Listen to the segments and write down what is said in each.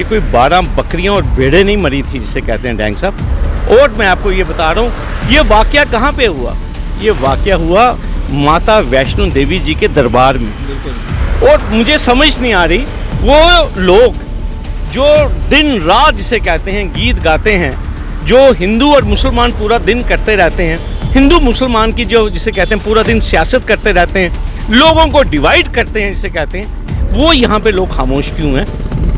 ये कोई 12 बकरियां और भेड़ें नहीं मरी थी जिसे कहते हैं डैंग साहब। और मैं आपको ये बता रहा हूँ ये वाकया कहाँ पे हुआ, ये वाकया हुआ माता वैष्णो देवी जी के दरबार में। और मुझे समझ नहीं आ रही वो लोग जो दिन रात जिसे कहते हैं गीत गाते हैं, जो हिंदू और मुसलमान पूरा दिन करते रहते हैं, हिंदू मुसलमान की जो जिसे कहते हैं पूरा दिन सियासत करते रहते हैं, लोगों को डिवाइड करते हैं जिसे कहते हैं, वो यहाँ पे लोग खामोश क्यों हैं?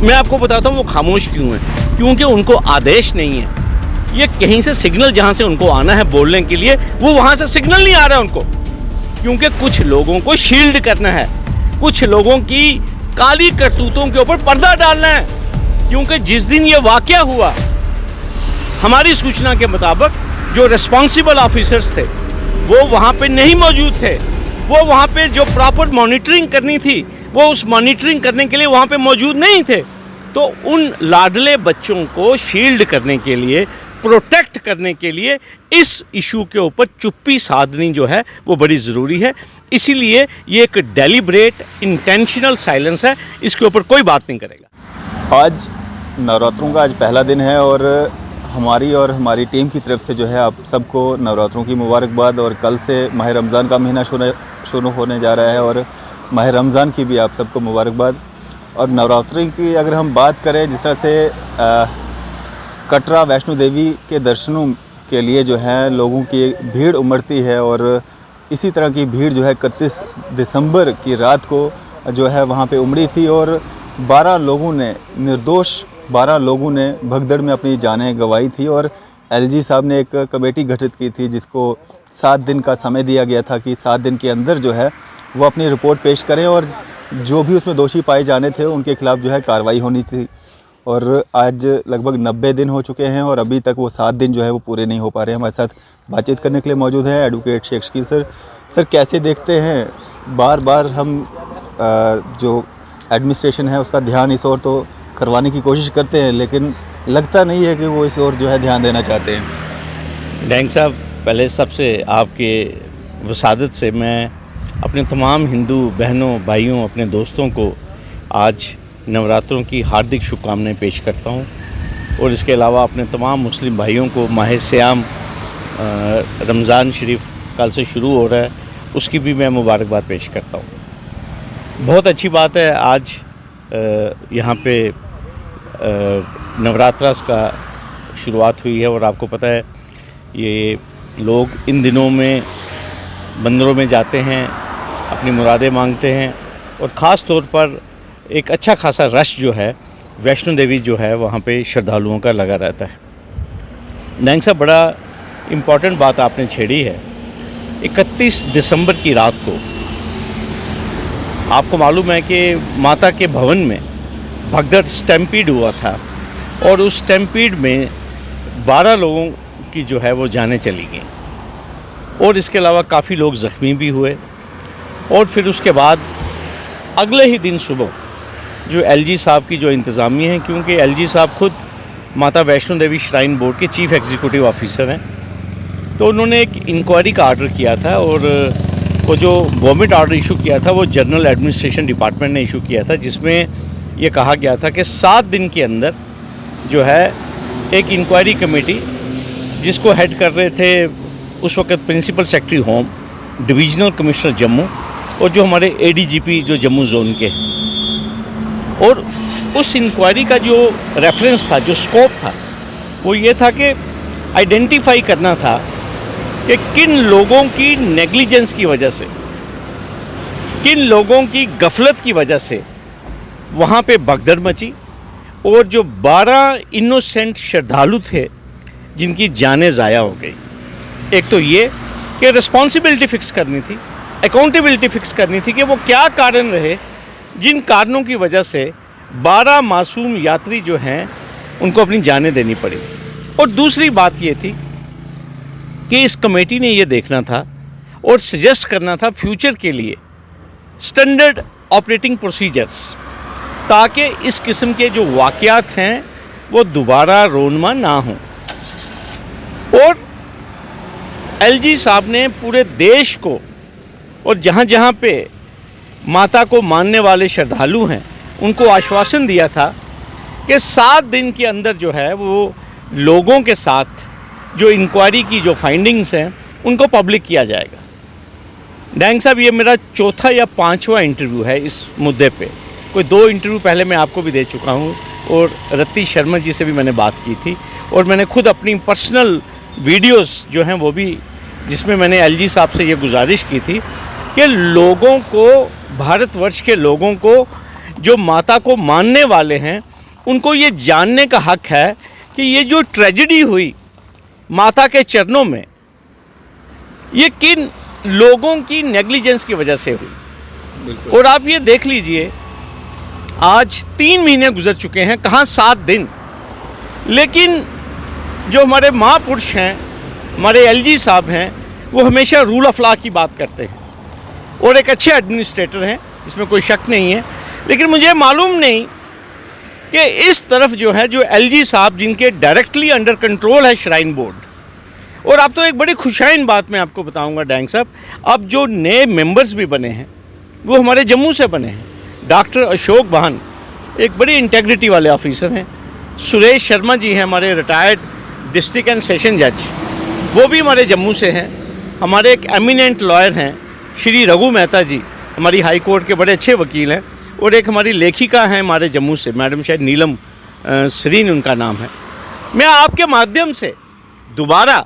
मैं आपको बताता हूँ वो खामोश क्यों हैं। क्योंकि उनको आदेश नहीं है। ये कहीं से सिग्नल जहाँ से उनको आना है बोलने के लिए, वो वहाँ से सिग्नल नहीं आ रहा है उनको। क्योंकि कुछ लोगों को शील्ड करना है, कुछ लोगों की काली करतूतों के ऊपर पर्दा डालना है। क्योंकि जिस दिन ये वाकया हुआ, हमारी सूचना के मुताबिक जो रिस्पॉन्सिबल ऑफिसर्स थे वो वहाँ पे नहीं मौजूद थे। वो वहाँ पे जो प्रॉपर मॉनिटरिंग करनी थी वो उस मॉनिटरिंग करने के लिए वहाँ पे मौजूद नहीं थे। तो उन लाडले बच्चों को शील्ड करने के लिए, प्रोटेक्ट करने के लिए इस इशू के ऊपर चुप्पी साधनी जो है वो बड़ी ज़रूरी है। इसीलिए ये एक डेलिब्रेट इंटेंशनल साइलेंस है, इसके ऊपर कोई बात नहीं करेगा। आज नवरात्रों का आज पहला दिन है और हमारी टीम की तरफ से जो है आप सबको नवरात्रों की मुबारकबाद। और कल से माह रमज़ान का महीना शुरू होने जा रहा है और माह रमज़ान की भी आप सबको मुबारकबाद। और नवरात्रि की अगर हम बात करें, जिस तरह से कटरा वैष्णो देवी के दर्शनों के लिए जो है लोगों की भीड़ उमड़ती है और इसी तरह की भीड़ जो है 31 दिसंबर की रात को जो है वहाँ पे उमड़ी थी और 12 लोगों ने भगदड़ में अपनी जानें गंवाई थी। और एलजी साहब ने एक कमेटी गठित की थी जिसको 7 दिन का समय दिया गया था कि 7 दिन के अंदर जो है वो अपनी रिपोर्ट पेश करें और जो भी उसमें दोषी पाए जाने थे उनके खिलाफ़ जो है कार्रवाई होनी थी। और आज लगभग 90 दिन हो चुके हैं और अभी तक वो 7 दिन जो है वो पूरे नहीं हो पा रहे हैं। हमारे साथ बातचीत करने के लिए मौजूद हैं advocate Shaikh Shakeel sir. Sir, कैसे देखते हैं बार बार हम जो एडमिनिस्ट्रेशन है उसका ध्यान इस ओर तो करवाने की कोशिश करते हैं, लेकिन लगता नहीं है कि वो इस ओर जो है ध्यान देना चाहते हैं। डैंग साहब, पहले सबसे आपके वसादत से मैं अपने तमाम हिंदू बहनों भाइयों अपने दोस्तों को आज नवरात्रों की हार्दिक शुभकामनाएं पेश करता हूं। और इसके अलावा अपने तमाम मुस्लिम भाइयों को माह सियाम रमज़ान शरीफ कल से शुरू हो रहा है, उसकी भी मैं मुबारकबाद पेश करता हूं। बहुत अच्छी बात है आज यहाँ पे नवरात्रास का शुरुआत हुई है और आपको पता है ये लोग इन दिनों में मंदिरों में जाते हैं, अपनी मुरादें मांगते हैं और ख़ास तौर पर एक अच्छा खासा रश जो है वैष्णो देवी जो है वहाँ पे श्रद्धालुओं का लगा रहता है। डैंग साहब, बड़ा इम्पॉर्टेंट बात आपने छेड़ी है। 31 दिसंबर की रात को आपको मालूम है कि माता के भवन में भगदड़ स्टैम्पीड हुआ था और उस स्टैम्पीड में 12 लोगों की जो है वो जानें चली गईं और इसके अलावा काफ़ी लोग ज़ख्मी भी हुए। और फिर उसके बाद अगले ही दिन सुबह जो एलजी साहब की जो इंतज़ामिया है, क्योंकि एलजी साहब खुद माता वैष्णो देवी श्राइन बोर्ड के चीफ़ एग्जीक्यूटिव ऑफिसर हैं, तो उन्होंने एक इंक्वायरी का आर्डर किया था और वो जो गवर्नमेंट ऑर्डर इशू किया था वो जनरल एडमिनिस्ट्रेशन डिपार्टमेंट ने इशू किया था, जिसमें ये कहा गया था कि 7 दिन के अंदर जो है एक इंक्वायरी कमेटी जिसको हेड कर रहे थे उस वक्त principal secretary home, divisional commissioner Jammu और जो हमारे एडीजीपी जो जम्मू जोन के, और उस इंक्वायरी का जो रेफरेंस था, जो स्कोप था, वो ये था कि आइडेंटिफाई करना था कि किन लोगों की नेग्लिजेंस की वजह से, किन लोगों की गफलत की वजह से वहाँ पे भगदड़ मची और जो 12 इनोसेंट श्रद्धालु थे जिनकी जानें ज़ाया हो गई। एक तो ये कि रिस्पॉन्सिबिलिटी फ़िक्स करनी थी, अकाउंटेबिलिटी फ़िक्स करनी थी कि वो क्या कारण रहे जिन कारणों की वजह से 12 मासूम यात्री जो हैं उनको अपनी जानें देनी पड़ी। और दूसरी बात ये थी कि इस कमेटी ने ये देखना था और सजेस्ट करना था फ्यूचर के लिए स्टैंडर्ड ऑपरेटिंग प्रोसीजर्स, ताकि इस किस्म के जो वाक़यात हैं वो दोबारा रोनमा ना हों। और एलजी साहब ने पूरे देश को और जहाँ जहाँ पे माता को मानने वाले श्रद्धालु हैं उनको आश्वासन दिया था कि 7 दिन के अंदर जो है वो लोगों के साथ जो इंक्वायरी की जो फाइंडिंग्स हैं उनको पब्लिक किया जाएगा। डैंग साहब, ये मेरा चौथा या पांचवा इंटरव्यू है इस मुद्दे पे। कोई 2 इंटरव्यू पहले मैं आपको भी दे चुका हूँ और रत्ती शर्मा जी से भी मैंने बात की थी, और मैंने खुद अपनी पर्सनल वीडियोस जो हैं वो भी, जिसमें मैंने एलजी साहब से ये गुजारिश की थी कि लोगों को, भारतवर्ष के लोगों को, जो माता को मानने वाले हैं, उनको ये जानने का हक है कि ये जो ट्रेजेडी हुई माता के चरणों में, ये किन लोगों की नेग्लिजेंस की वजह से हुई। और आप ये देख लीजिए, आज 3 महीने गुजर चुके हैं, कहाँ 7 दिन। लेकिन जो हमारे महापुरुष हैं, हमारे एलजी साहब हैं, वो हमेशा रूल ऑफ लॉ की बात करते हैं और एक अच्छे एडमिनिस्ट्रेटर हैं, इसमें कोई शक नहीं है। लेकिन मुझे मालूम नहीं कि इस तरफ जो है, जो एलजी साहब जिनके डायरेक्टली अंडर कंट्रोल है श्राइन बोर्ड, और अब तो एक बड़ी खुशाइन बात मैं आपको बताऊंगा डैंग साहब, अब जो नए मेंबर्स भी बने हैं वो हमारे जम्मू से बने हैं। डॉक्टर अशोक बहान एक बड़ी इंटेग्रिटी वाले ऑफिसर हैं। सुरेश शर्मा जी हैं, हमारे रिटायर्ड डिस्ट्रिक्ट एंड सेशन जज, वो भी हमारे जम्मू से हैं। हमारे एक एमिनेंट लॉयर हैं श्री रघु मेहता जी, हमारी हाई कोर्ट के बड़े अच्छे वकील हैं। और एक हमारी लेखिका हैं हमारे जम्मू से, मैडम शायद नीलम सरीन उनका नाम है। मैं आपके माध्यम से दोबारा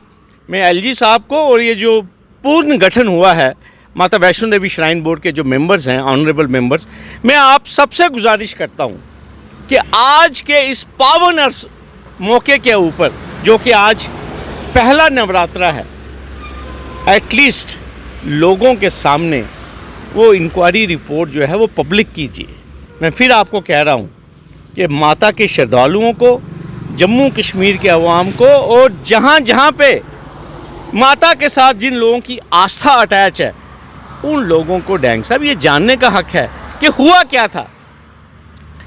मैं एलजी साहब को और ये जो पूर्ण गठन हुआ है माता वैष्णो देवी श्राइन बोर्ड के जो मेंबर्स हैं, ऑनरेबल मेंबर्स, मैं आप सबसे गुजारिश करता हूँ कि आज के इस पावन मौके के ऊपर, जो कि आज पहला नवरात्रा है, एटलीस्ट लोगों के सामने वो इंक्वायरी रिपोर्ट जो है वो पब्लिक कीजिए। मैं फिर आपको कह रहा हूँ कि माता के श्रद्धालुओं को, जम्मू कश्मीर के अवाम को, और जहाँ जहाँ पे माता के साथ जिन लोगों की आस्था अटैच है, उन लोगों को डैंग साहब ये जानने का हक है कि हुआ क्या था,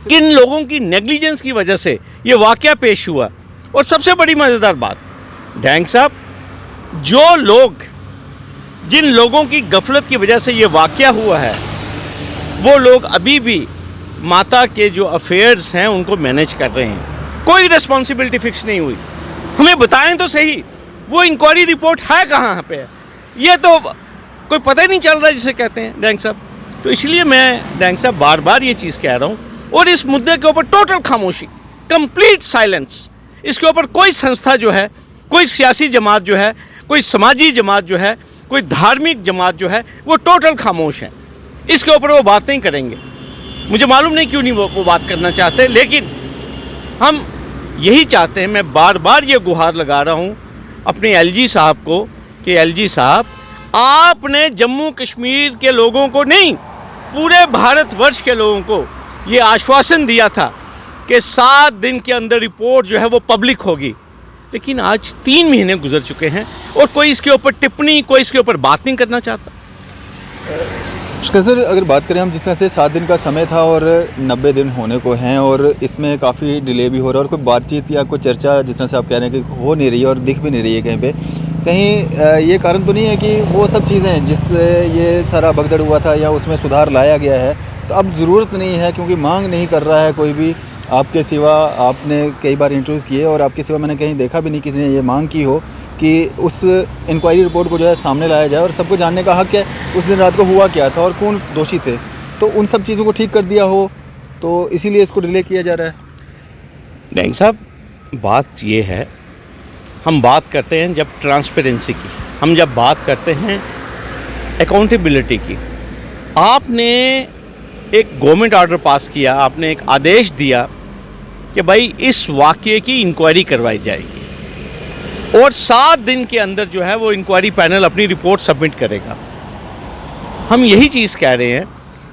किन लोगों की नेग्लिजेंस की वजह से ये वाक़या पेश हुआ। और सबसे बड़ी मज़ेदार बात डैंग साहब, जो लोग, जिन लोगों की गफलत की वजह से ये वाक़या हुआ है, वो लोग अभी भी माता के जो अफेयर्स हैं उनको मैनेज कर रहे हैं। कोई रिस्पॉन्सिबिलिटी फिक्स नहीं हुई। हमें बताएं तो सही, वो इंक्वायरी रिपोर्ट है कहाँ पे है? ये तो कोई पता ही नहीं चल रहा जिसे कहते हैं डैंग साहब। तो इसलिए मैं डैंग साहब बार बार ये चीज़ कह रहा हूँ, और इस मुद्दे के ऊपर टोटल खामोशी, कंप्लीट साइलेंस। इसके ऊपर कोई संस्था जो है, कोई सियासी जमात जो है, कोई समाजी जमात जो है, कोई धार्मिक जमात जो है, वो टोटल खामोश है। इसके ऊपर वो बात नहीं करेंगे। मुझे मालूम नहीं क्यों नहीं वो बात करना चाहते, लेकिन हम यही चाहते हैं। मैं बार बार ये गुहार लगा रहा हूँ अपने एलजी साहब को कि एलजी साहब, आपने जम्मू कश्मीर के लोगों को नहीं, पूरे भारतवर्ष के लोगों को ये आश्वासन दिया था कि 7 दिन के अंदर रिपोर्ट जो है वो पब्लिक होगी। लेकिन आज 3 महीने गुजर चुके हैं और कोई इसके ऊपर टिप्पणी, कोई इसके ऊपर बात नहीं करना चाहता। सर, अगर बात करें हम, जिस तरह से 7 दिन का समय था और 90 दिन होने को हैं, और इसमें काफ़ी डिले भी हो रहा है, और कोई बातचीत या कोई चर्चा जिस तरह से आप कह रहे हैं कि हो नहीं रही है और दिख भी नहीं रही है कहीं पे, कहीं ये कारण तो नहीं है कि वो सब चीज़ें जिससे ये सारा भगदड़ हुआ था या उसमें सुधार लाया गया है, तो अब ज़रूरत नहीं है, क्योंकि मांग नहीं कर रहा है कोई भी आपके सिवा। आपने कई बार इंटरव्यूज़ किए और आपके सिवा मैंने कहीं देखा भी नहीं किसी ने ये मांग की हो कि उस इंक्वायरी रिपोर्ट को जो है सामने लाया जाए, और सबको जानने का हक है उस दिन रात को हुआ क्या था और कौन दोषी थे, तो उन सब चीज़ों को ठीक कर दिया हो, तो इसीलिए इसको डिले किया जा रहा है। डैंग साहब, बात ये है, हम बात करते हैं जब ट्रांसपेरेंसी की, हम जब बात करते हैं अकाउंटेबिलिटी की। आपने एक गवर्नमेंट ऑर्डर पास किया, आपने एक आदेश दिया कि भाई इस वाक़ये की इंक्वायरी करवाई जाएगी, और 7 दिन के अंदर जो है वो इंक्वायरी पैनल अपनी रिपोर्ट सबमिट करेगा। हम यही चीज़ कह रहे हैं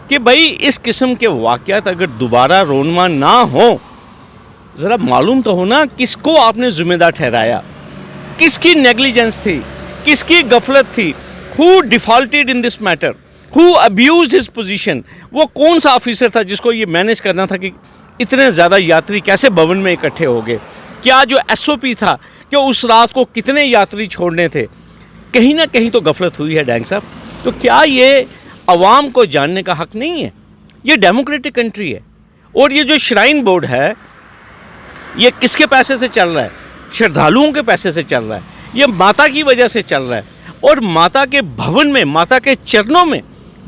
कि भाई इस किस्म के वाक़यात अगर दोबारा रोनमा ना हो, ज़रा मालूम तो हो ना किसको आपने ज़िम्मेदार ठहराया, किसकी नेग्लिजेंस थी, किसकी गफलत थी, who defaulted in this matter, who abused his position. वो कौन सा ऑफिसर था जिसको ये मैनेज करना था कि इतने ज़्यादा यात्री कैसे भवन में इकट्ठे हो गए? क्या जो SOP था कि उस रात को कितने यात्री छोड़ने थे? कहीं ना कहीं तो गफलत हुई है डैंग साहब। तो क्या ये अवाम को जानने का हक नहीं है? ये डेमोक्रेटिक कंट्री है, और ये जो श्राइन बोर्ड है ये किसके पैसे से चल रहा है? श्रद्धालुओं के पैसे से चल रहा है। ये माता की वजह से चल रहा है। और माता के भवन में, माता के चरणों में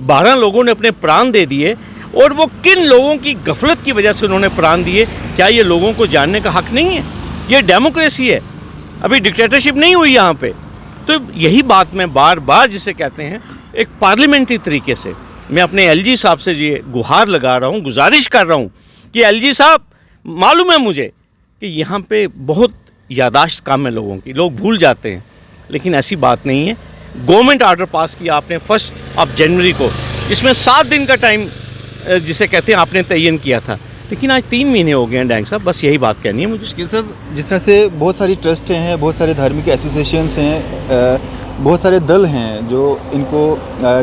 12 लोगों ने अपने प्राण दे दिए। और वो किन लोगों की गफलत की वजह से उन्होंने प्राण दिए, क्या ये लोगों को जानने का हक नहीं है? ये डेमोक्रेसी है, अभी डिक्टेटरशिप नहीं हुई यहाँ पे। तो यही बात मैं बार बार जिसे कहते हैं एक पार्लियामेंट्री तरीके से मैं अपने एलजी साहब से ये गुहार लगा रहा हूँ, गुजारिश कर रहा हूँ कि एलजी साहब, मालूम है मुझे कि यहाँ पे बहुत यादाश्त कम है लोगों की, लोग भूल जाते हैं, लेकिन ऐसी बात नहीं है। गवर्नमेंट ऑर्डर पास किया आपने 1 जनवरी को, जिसमें 7 दिन का टाइम जिसे कहते हैं आपने तयन किया था, लेकिन आज 3 महीने हो गए हैं डैंग साहब। बस यही बात कहनी है मुझे। मुश्किल साहब, जिस तरह से बहुत सारी ट्रस्ट हैं, बहुत सारे धार्मिक एसोसिएशंस हैं, बहुत सारे दल हैं जो इनको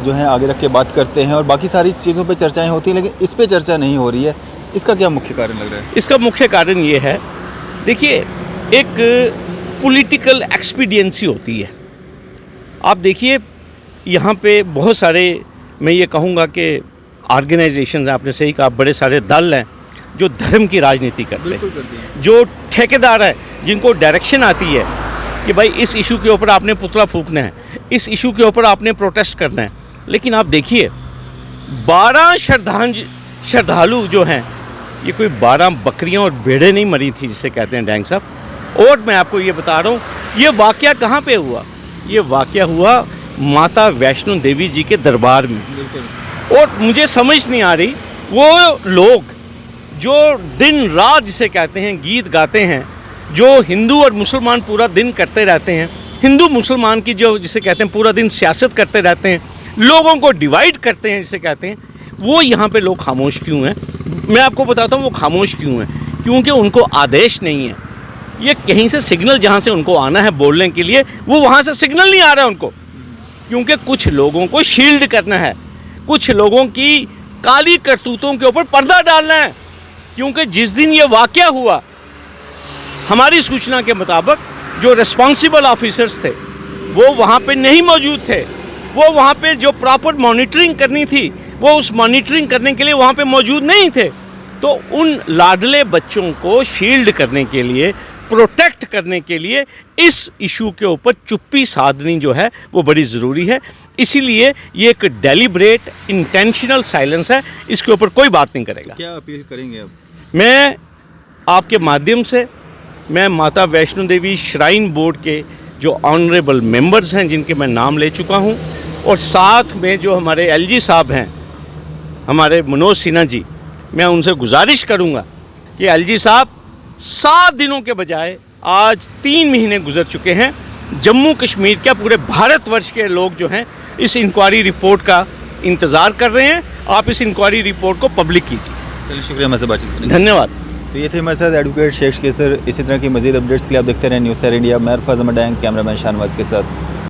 जो है आगे रख के बात करते हैं और बाकी सारी चीज़ों पे चर्चाएं होती हैं, लेकिन इस पे चर्चा नहीं हो रही है। इसका क्या मुख्य कारण लग रहा है? इसका मुख्य कारण ये है, देखिए, एक पॉलिटिकल एक्सपीडियंसी होती है। आप देखिए यहाँ पे बहुत सारे, मैं ये कहूँगा कि ऑर्गेनाइजेशन हैं, आपने सही कहा, बड़े सारे दल हैं जो धर्म की राजनीति करते हैं, जो ठेकेदार है, जिनको डायरेक्शन आती है कि भाई इस इशू के ऊपर आपने पुतला फूंकना है, इस इशू के ऊपर आपने प्रोटेस्ट करना है। लेकिन आप देखिए 12 श्रद्धालु जो हैं, ये कोई 12 बकरियां और भेड़ें नहीं मरी थी जिसे कहते हैं डैंग साहब। और मैं आपको ये बता रहा हूँ, ये वाक़या कहाँ पे हुआ? ये वाक़या हुआ माता वैष्णो देवी जी के दरबार में। और मुझे समझ नहीं आ रही, वो लोग जो दिन रात जिसे कहते हैं गीत गाते हैं, जो हिंदू और मुसलमान पूरा दिन करते रहते हैं, हिंदू मुसलमान की जो जिसे कहते हैं पूरा दिन सियासत करते रहते हैं, लोगों को डिवाइड करते हैं जिसे कहते हैं, वो यहाँ पे लोग खामोश क्यों हैं? मैं आपको बताता हूँ वो खामोश क्यों हैं। क्योंकि उनको आदेश नहीं है। ये कहीं से सिग्नल जहाँ से उनको आना है बोलने के लिए, वो वहाँ से सिग्नल नहीं आ रहा है उनको, क्योंकि कुछ लोगों को शील्ड करना है, कुछ लोगों की काली करतूतों के ऊपर पर्दा डालना है। क्योंकि जिस दिन ये वाक़या हुआ, हमारी सूचना के मुताबिक जो रिस्पॉन्सिबल ऑफिसर्स थे वो वहाँ पे नहीं मौजूद थे। वो वहाँ पे जो प्रॉपर मॉनिटरिंग करनी थी, वो उस मॉनिटरिंग करने के लिए वहाँ पे मौजूद नहीं थे। तो उन लाडले बच्चों को शील्ड करने के लिए, प्रोटेक्ट करने के लिए इस इशू के ऊपर चुप्पी साधनी जो है वो बड़ी ज़रूरी है। इसीलिए ये एक डेलिब्रेट इंटेंशनल साइलेंस है, इसके ऊपर कोई बात नहीं करेगा। क्या अपील करेंगे अब? मैं आपके माध्यम से, मैं माता वैष्णो देवी श्राइन बोर्ड के जो ऑनरेबल मेंबर्स हैं जिनके मैं नाम ले चुका हूं, और साथ में जो हमारे एलजी साहब हैं, हमारे मनोज सिन्हा जी, मैं उनसे गुजारिश करूंगा कि एलजी साहब 7 दिनों के बजाय आज 3 महीने गुजर चुके हैं। जम्मू कश्मीर क्या पूरे भारतवर्ष के लोग जो हैं इस इंक्वायरी रिपोर्ट का इंतज़ार कर रहे हैं। आप इस इंक्वायरी रिपोर्ट को पब्लिक कीजिए। चलिए, शुक्रिया हमारे से बातचीत करने। धन्यवाद। तो ये थे हमारे साथ एडवोकेट शेख केसर। इसी तरह की मज़ीद अपडेट्स के लिए आप देखते रहें न्यूज़ सर इंडिया। मैं अरफाज अहमद डैंग, कैमरामैन शाहनवाज के साथ।